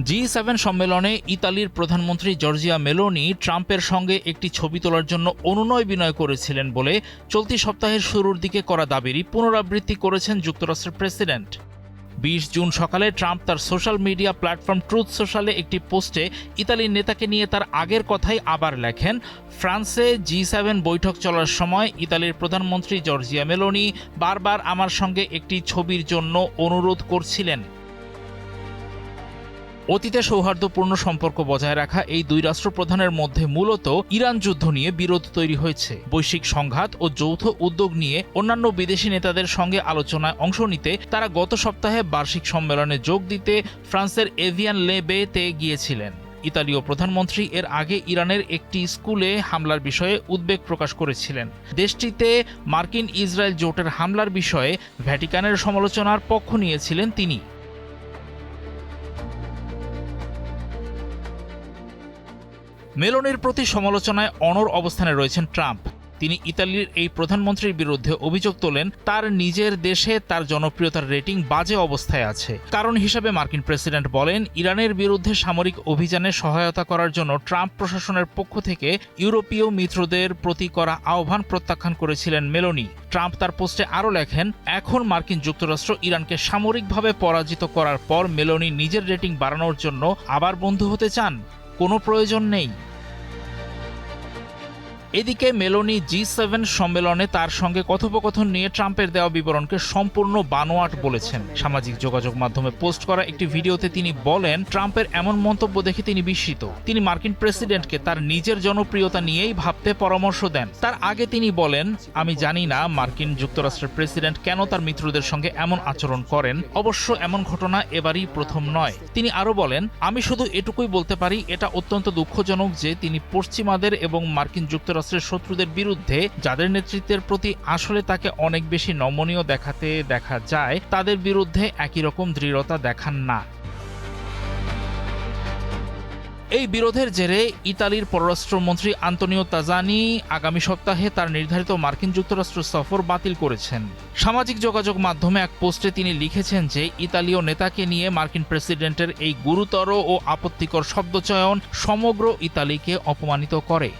G7 সম্মেলনে ইতালির প্রধানমন্ত্রী জর্জিয়া মেলোনি ট্রাম্পের সঙ্গে একটি ছবি তোলার জন্য অনুনয় বিনয় করেছিলেন বলে চলতি সপ্তাহের শুরুর দিকে করা দাবিরই পুনরাবৃত্তি করেছেন যুক্তরাষ্ট্রের প্রেসিডেন্ট। ২০ জুন সকালে ট্রাম্প তার সোশ্যাল মিডিয়া প্ল্যাটফর্ম ট্রুথ সোশ্যালে একটি পোস্টে ইতালির নেতাকে নিয়ে তার আগের কথাই আবার লেখেন। ফ্রান্সে G7 বৈঠক চলার সময় ইতালির প্রধানমন্ত্রী জর্জিয়া মেলোনি বারবার আমার সঙ্গে একটি ছবির জন্য অনুরোধ করছিলেন। অতীতে সৌহার্দ্যপূর্ণ সম্পর্ক বজায় রাখা এই দুই রাষ্ট্রপ্রধানের মধ্যে মূলত ইরান যুদ্ধ নিয়ে বিরোধ তৈরি হয়েছে। বৈশ্বিক সংঘাত ও যৌথ উদ্যোগ নিয়ে অন্যান্য বিদেশি নেতাদের সঙ্গে আলোচনায় অংশ নিতে তারা গত সপ্তাহে বার্ষিক সম্মেলনে যোগ দিতে ফ্রান্সের এভিয়ান লে বে-তে গিয়েছিলেন। ইতালীয় প্রধানমন্ত্রী এর আগে ইরানের একটি স্কুলে হামলার বিষয়ে উদ্বেগ প্রকাশ করেছিলেন। দেশটিতে মার্কিন ইসরায়েল জোটের হামলার বিষয়ে ভ্যাটিকানের সমালোচনার পক্ষ নিয়েছিলেন তিনি। মেলোনির প্রতি সমালোচনায় অনড় অবস্থানে রয়েছেন ট্রাম্প। তিনি ইতালির এই প্রধানমন্ত্রীর বিরুদ্ধে অভিযোগ তোলেন তার নিজের দেশে তার জনপ্রিয়তার রেটিং বাজে অবস্থায় আছে। কারণ হিসাবে মার্কিন প্রেসিডেন্ট বলেন, ইরানের বিরুদ্ধে সামরিক অভিযানে সহায়তা করার জন্য ট্রাম্প প্রশাসনের পক্ষ থেকে ইউরোপীয় মিত্রদের প্রতি করা আহ্বান প্রত্যাখ্যান করেছিলেন মেলোনি। ট্রাম্প তার পোস্টে আরও লেখেন, এখন মার্কিন যুক্তরাষ্ট্র ইরানকে সামরিকভাবে পরাজিত করার পর মেলোনি নিজের রেটিং বাড়ানোর জন্য আবার বন্ধু হতে চান? কোনো প্রয়োজন নেই। এদিকে মেলোনি G7 সম্মেলনে তার সঙ্গে কথোপকথন নিয়ে ট্রাম্পের দেওয়া বিবরণকে সম্পূর্ণ বানোয়াট বলেছেন। সামাজিক যোগাযোগ মাধ্যমে পোস্ট করা একটি ভিডিওতে তিনি বলেন, ট্রাম্পের এমন মন্তব্য দেখে তিনি বিস্মিত। তিনি মার্কিন প্রেসিডেন্টকে তার নিজের জনপ্রিয়তা নিয়েই ভাবতে পরামর্শ দেন। তার আগে তিনি বলেন, আমি জানি না মার্কিন যুক্তরাষ্ট্রের প্রেসিডেন্ট কেন তার মিত্রদের সঙ্গে এমন আচরণ করেন। অবশ্য এমন ঘটনা এবারই প্রথম নয়। তিনি আরও বলেন, আমি শুধু এটুকুই বলতে পারি, এটা অত্যন্ত দুঃখজনক যে তিনি পশ্চিমাদের এবং মার্কিন যুক্তরাষ্ট্রের শত্রুদের বিরুদ্ধে যাদের নেতৃত্বের প্রতি আসলে তাকে অনেক বেশি নমনীয় দেখাতে দেখা যায়, তাদের বিরুদ্ধে একই রকম দৃঢ়তা দেখান না। এই বিরোধের জেরে ইতালির পররাষ্ট্রমন্ত্রী আন্তোনিও তাজানি আগামী সপ্তাহে তার নির্ধারিত মার্কিন যুক্তরাষ্ট্র সফর বাতিল করেছেন। সামাজিক যোগাযোগ মাধ্যমে এক পোস্টে তিনি লিখেছেন যে ইতালীয় নেতাকে নিয়ে মার্কিন প্রেসিডেন্টের এই গুরুতর ও আপত্তিকর শব্দচয়ন সমগ্র ইতালিকে অপমানিত করে।